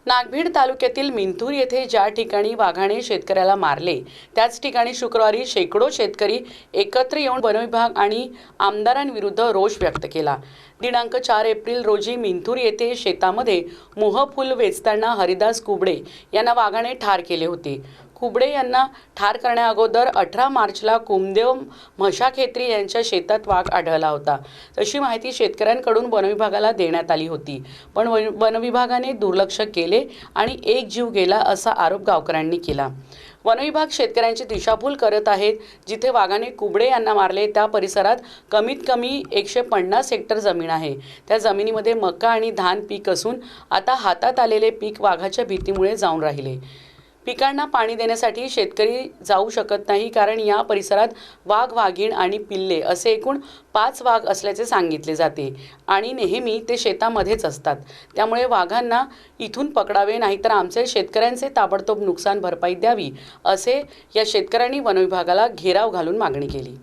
नागभीड तालुक्यातील मिंथूर येथे ज्या ठिकाणी वाघाने शेतकऱ्याला मारले त्याच ठिकाणी शुक्रवारी शेकडो शेतकरी एकत्र येऊन वनविभाग आणि आमदारांविरुद्ध रोष व्यक्त केला। दिनांक 4 एप्रिल रोजी मिंथूर येथे शेतामध्ये मोहफूल वेचताना हरिदास कुबडे यांना वाघाने ठार केले होते। कुबडे यांना ठार करण्याअगोदर 18 मार्चला कुमदेव म्हशाखेत्री यांच्या शेतात वाघ आढळला होता। तशी माहिती शेतकऱ्यांकडून वनविभागाला देण्यात आली होती, पण वनविभागाने दुर्लक्ष केले आणि एक जीव गेला असा आरोप गावकऱ्यांनी केला। वनविभाग शेतकऱ्यांची दिशाभूल करत आहेत। जिथे वाघाने कुबडे यांना मारले त्या परिसरात कमीत कमी 150 हेक्टर जमीन आहे। त्या जमिनीमध्ये मका आणि धान पीक असून आता हातात आलेले पीक वाघाच्या भीतीमुळे जाऊन राहिले। पिकांना पाणी देण्यासाठी शेतकरी जाऊ शकत नाही, कारण या परिसरात वाघ, वाघीण आणि पिल्ले असे एकूण 5 वाघ असल्याचे सांगितले जाते आणि नेहमी ते शेतामध्येच असतात। त्यामुळे वाघांना इथून पकडावे, नाहीतर आमचे शेतकऱ्यांचे ताबडतोब नुकसान भरपाई द्यावी असे या शेतकऱ्यांनी वनविभागाला घेराव घालून मागणी केली।